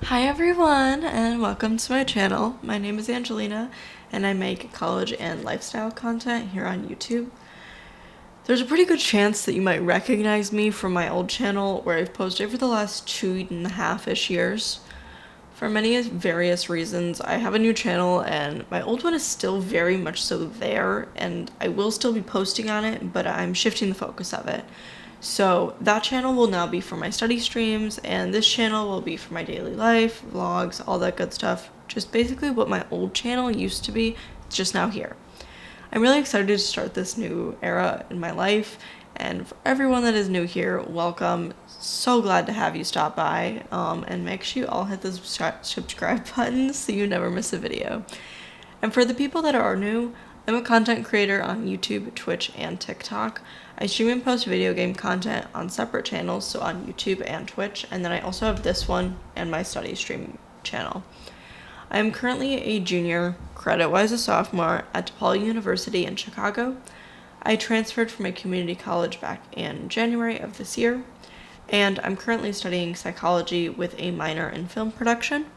Hi everyone and welcome to my channel. My name is Angelina and I make college and lifestyle content here on YouTube. There's a pretty good chance that you might recognize me from my old channel where I've posted for the last 2.5-ish years. For many various reasons, I have a new channel and my old one is still very much so there and I will still be posting on it, but I'm shifting the focus of it. So that channel will now be for my study streams, and this channel will be for my daily life, vlogs, all that good stuff. Just basically what my old channel used to be, it's just now here. I'm really excited to start this new era in my life, and for everyone that is new here, welcome. So glad to have you stop by, and make sure you all hit the subscribe button so you never miss a video. And for the people that are new, I'm a content creator on YouTube, Twitch, and TikTok. I stream and post video game content on separate channels, so on YouTube and Twitch, and then I also have this one and my study stream channel. I am currently a junior, credit-wise a sophomore, at DePaul University in Chicago. I transferred from a community college back in January of this year, and I'm currently studying psychology with a minor in film production.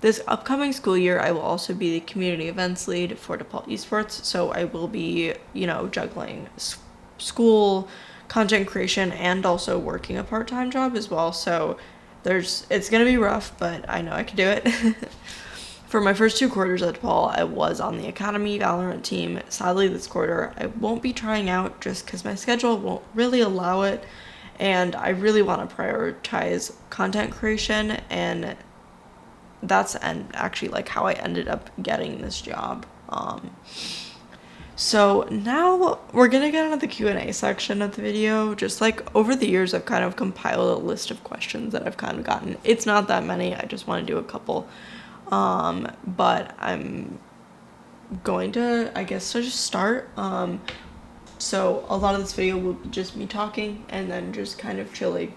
This upcoming school year, I will also be the community events lead for DePaul Esports, so I will be, juggling school, content creation, and also working a part-time job as well, so it's gonna be rough, but I know I can do it. For my first 2 quarters at DePaul, I was on the Academy Valorant team. Sadly, this quarter, I won't be trying out just because my schedule won't really allow it, and I really want to prioritize content creation, and that's actually like how I ended up getting this job. So now we're gonna get into the Q&A section of the video. Just like over the years, I've kind of compiled a list of questions that I've kind of gotten. It's not that many, I just want to do a couple. But I'm going to, I guess, so just start. So a lot of this video will be just me talking and then just kind of chilling.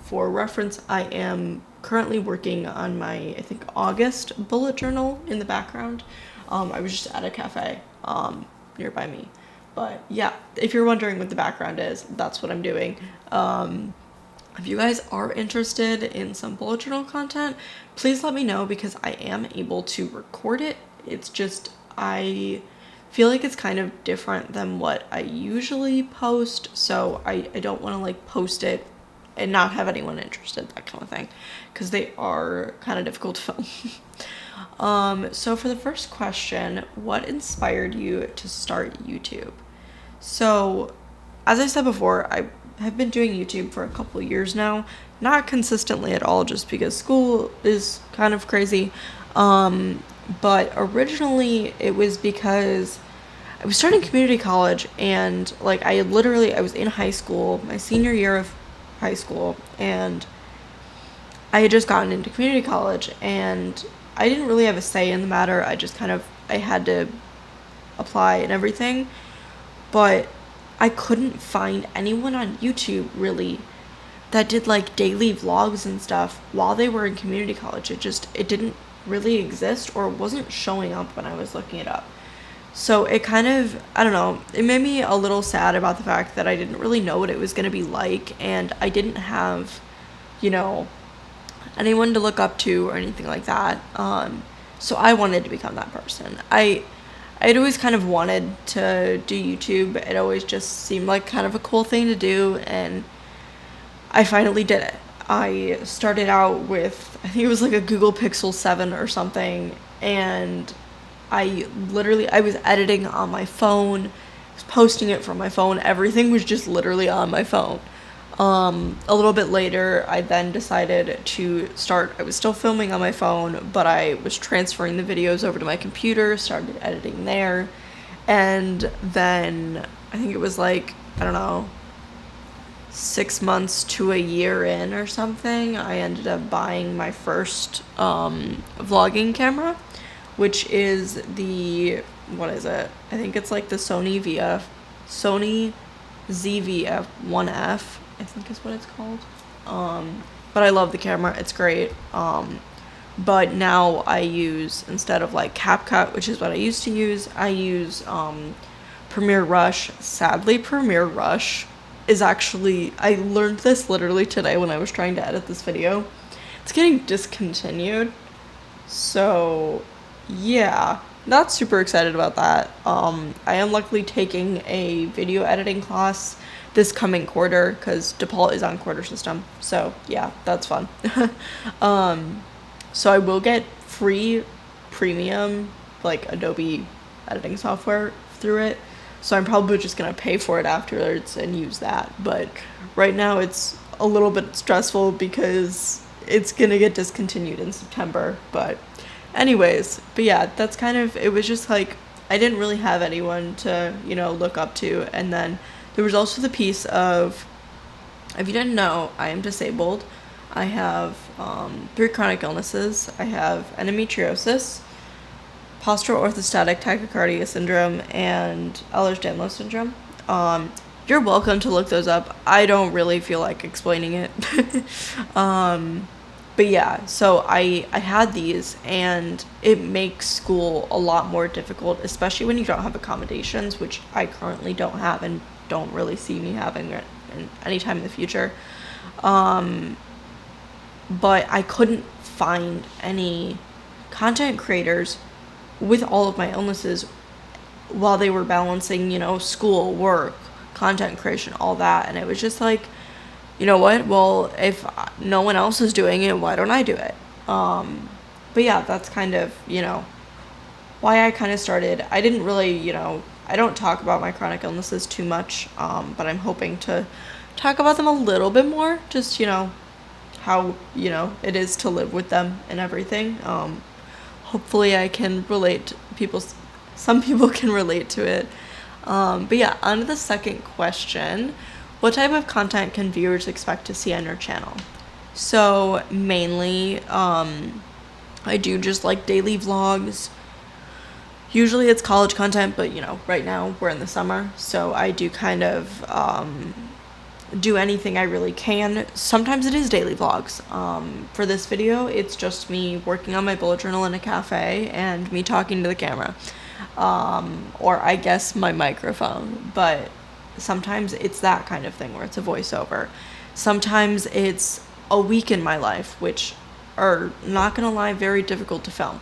For reference, I am currently working on my, I think, August bullet journal in the background. I was just at a cafe nearby me, but yeah, if you're wondering what the background is, that's what I'm doing. If you guys are interested in some bullet journal content, please let me know because I am able to record it. It's just I feel like it's kind of different than what I usually post, so I don't want to like post it and not have anyone interested, that kind of thing, because they are kind of difficult to film. So for the first question, what inspired you to start YouTube? So, as I said before, I have been doing YouTube for a couple years now, not consistently at all, just because school is kind of crazy. But originally it was because I was starting community college, and like I was in high school, my senior year of high school, and I had just gotten into community college, and I didn't really have a say in the matter. I had to apply and everything, but I couldn't find anyone on YouTube really that did like daily vlogs and stuff while they were in community college. It didn't really exist, or wasn't showing up when I was looking it up. So it kind of, I don't know, it made me a little sad about the fact that I didn't really know what it was going to be like, and I didn't have, anyone to look up to or anything like that. So I wanted to become that person. I'd always kind of wanted to do YouTube. It always just seemed like kind of a cool thing to do, and I finally did it. I started out with, I think it was like a Google Pixel 7 or something, and I was editing on my phone, was posting it from my phone, everything was just literally on my phone. A little bit later, I then decided I was still filming on my phone, but I was transferring the videos over to my computer, started editing there, and then I think it was like, I don't know, 6 months to a year in or something, I ended up buying my first vlogging camera, which is what is it? I think it's like the Sony ZV-1F, I think is what it's called. But I love the camera, it's great. But now I use, instead of like CapCut, which is what I used to use, I use Premiere Rush. Sadly, Premiere Rush is actually, I learned this literally today when I was trying to edit this video. it's getting discontinued. So yeah, not super excited about that. I am luckily taking a video editing class this coming quarter because DePaul is on quarter system. So yeah, that's fun. So I will get free premium like Adobe editing software through it. So I'm probably just gonna pay for it afterwards and use that. But right now it's a little bit stressful because it's gonna get discontinued in September. But anyways, but yeah, that's kind of, it was just like I didn't really have anyone to, look up to. And then there was also the piece of, if you didn't know, I am disabled. I have 3 chronic illnesses. I have endometriosis, postural orthostatic tachycardia syndrome, and Ehlers-Danlos syndrome. You're welcome to look those up. I don't really feel like explaining it. But yeah, so I had these, and it makes school a lot more difficult, especially when you don't have accommodations, which I currently don't have and don't really see me having it anytime in the future. But I couldn't find any content creators with all of my illnesses while they were balancing, school, work, content creation, all that. And it was just like, you know what? Well, if no one else is doing it, why don't I do it? But yeah, that's kind of, why I kind of started. I didn't really, I don't talk about my chronic illnesses too much, but I'm hoping to talk about them a little bit more. Just, how, it is to live with them and everything. Hopefully I can relate to some people can relate to it. But yeah, on to the second question. What type of content can viewers expect to see on your channel? So mainly, I do just like daily vlogs. Usually it's college content, but right now we're in the summer, so I do kind of do anything I really can. Sometimes it is daily vlogs. For this video, it's just me working on my bullet journal in a cafe and me talking to the camera. Or I guess my microphone, but sometimes it's that kind of thing where it's a voiceover. Sometimes it's a week in my life, which are, not gonna lie, very difficult to film.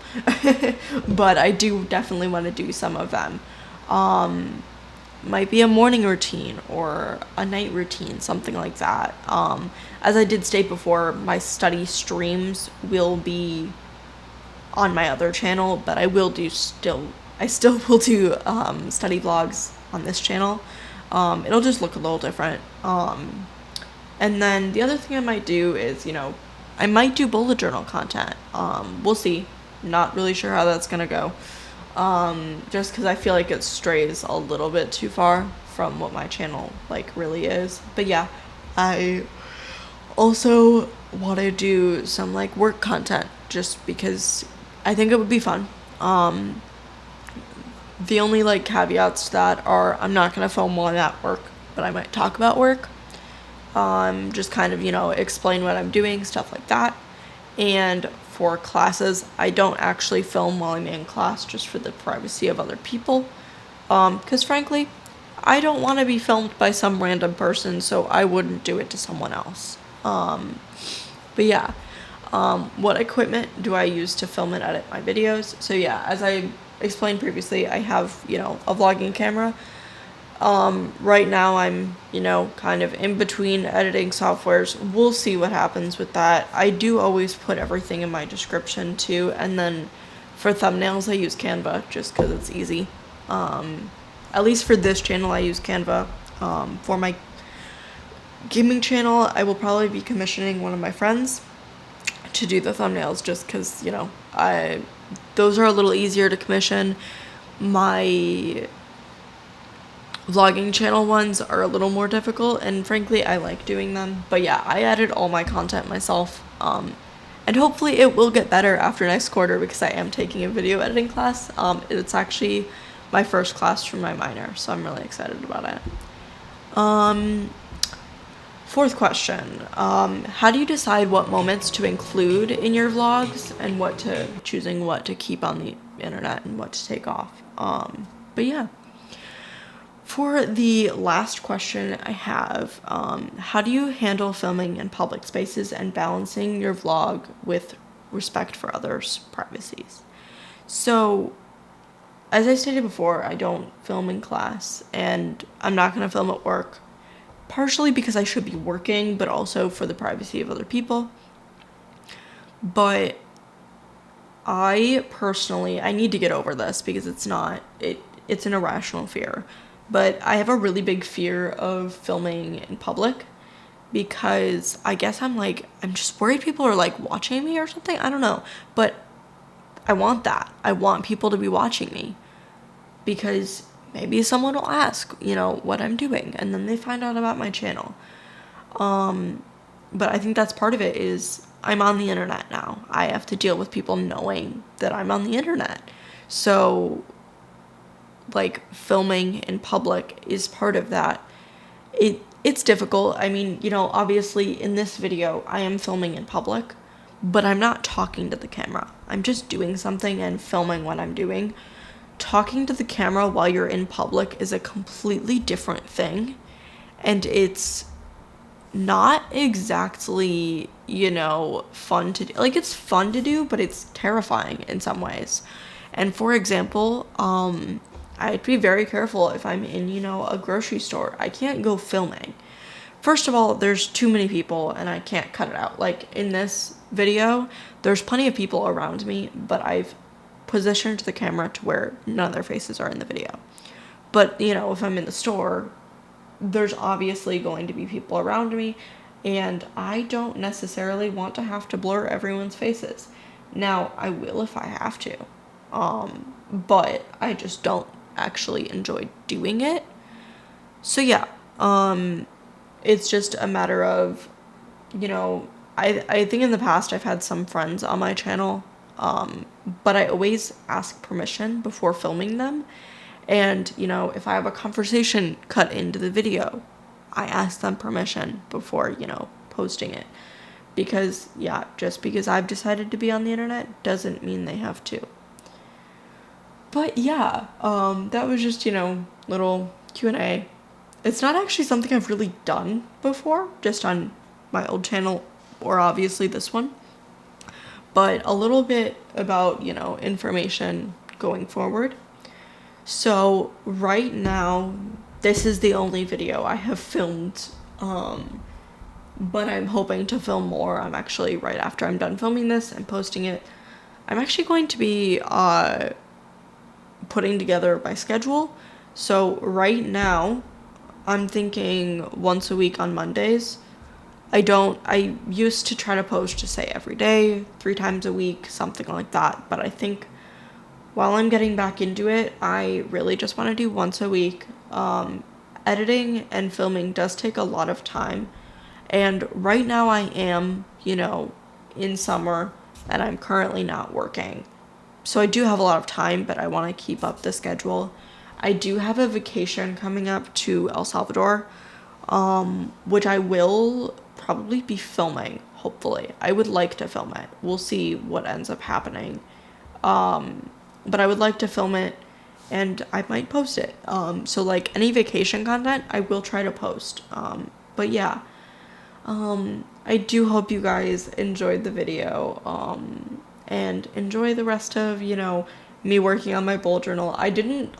But I do definitely want to do some of them. Might be a morning routine or a night routine, something like that. As I did state before, my study streams will be on my other channel, but I still will do study vlogs on this channel. It'll just look a little different. And then the other thing I might do is, I might do bullet journal content. We'll see. Not really sure how that's gonna go. Just because I feel like it strays a little bit too far from what my channel really is. But yeah, I also want to do some work content just because I think it would be fun. The only caveats to that are I'm not gonna film while I'm at work, but I might talk about work. Just kind of explain what I'm doing, stuff like that. And for classes, I don't actually film while I'm in class just for the privacy of other people. Because frankly, I don't want to be filmed by some random person, so I wouldn't do it to someone else. But yeah, what equipment do I use to film and edit my videos? So yeah, as I explained previously, I have, a vlogging camera. Right now I'm, kind of in between editing softwares. We'll see what happens with that. I do always put everything in my description too, and then for thumbnails I use Canva just because it's easy. At least for this channel I use Canva. For my gaming channel, I will probably be commissioning one of my friends to do the thumbnails just because, those are a little easier to commission. My vlogging channel ones are a little more difficult, and frankly I like doing them. But yeah, I edit all my content myself, and hopefully it will get better after next quarter because I am taking a video editing class. It's actually my first class for my minor, so I'm really excited about it. Fourth question, how do you decide what moments to include in your vlogs and choosing what to keep on the internet and what to take off? But yeah. For the last question I have, how do you handle filming in public spaces and balancing your vlog with respect for others' privacies? So, as I stated before, I don't film in class, and I'm not going to film at work, partially because I should be working, but also for the privacy of other people. But I personally, I need to get over this because it's an irrational fear. But I have a really big fear of filming in public because I guess I'm just worried people are like watching me or something. I don't know. But I want that. I want people to be watching me because maybe someone will ask, what I'm doing, and then they find out about my channel. But I think that's part of it is I'm on the internet now. I have to deal with people knowing that I'm on the internet. So, filming in public is part of that. It's difficult. I mean, obviously in this video, I am filming in public, but I'm not talking to the camera. I'm just doing something and filming what I'm doing. Talking to the camera while you're in public is a completely different thing, and it's not exactly, fun to do. It's fun to do, but it's terrifying in some ways. And for example, I'd be very careful if I'm in, a grocery store. I can't go filming. First of all, there's too many people and I can't cut it out. In this video, there's plenty of people around me, but I've positioned the camera to where none of their faces are in the video. But, if I'm in the store, there's obviously going to be people around me, and I don't necessarily want to have to blur everyone's faces. Now, I will if I have to, but I just don't actually enjoy doing it. So yeah, it's just a matter of, I think in the past I've had some friends on my channel, but I always ask permission before filming them. And, if I have a conversation cut into the video, I ask them permission before, posting it. Because, yeah, just because I've decided to be on the internet doesn't mean they have to. But, yeah, that was just, little Q&A. It's not actually something I've really done before, just on my old channel, or obviously this one. But a little bit about, information going forward. So right now, this is the only video I have filmed, but I'm hoping to film more. I'm actually, right after I'm done filming this and posting it, I'm actually going to be putting together my schedule. So right now, I'm thinking once a week on Mondays. I used to try to post, say, every day, 3 times a week, something like that, but I think while I'm getting back into it, I really just want to do once a week. Editing and filming does take a lot of time. And right now I am, in summer, and I'm currently not working. So I do have a lot of time, but I want to keep up the schedule. I do have a vacation coming up to El Salvador, which I will probably be filming, hopefully. I would like to film it. We'll see what ends up happening. But I would like to film it, and I might post it. So any vacation content, I will try to post. But yeah, I do hope you guys enjoyed the video, and enjoy the rest of, me working on my bullet journal. I didn't,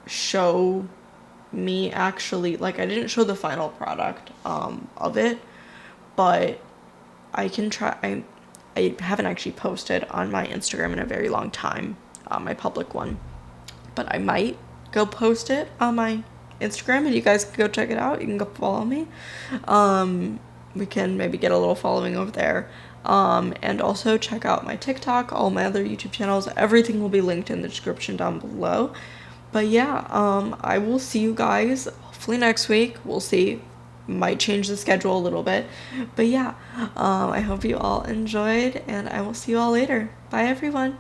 show me actually, I didn't show the final product, of it, but I can try. I haven't actually posted on my Instagram in a very long time, my public one, but I might go post it on my Instagram, and you guys can go check it out. You can go follow me. We can maybe get a little following over there, and also check out my TikTok, all my other YouTube channels. Everything will be linked in the description down below. But yeah, I will see you guys hopefully next week. We'll see. Might change the schedule a little bit, but yeah, I hope you all enjoyed, and I will see you all later. Bye everyone.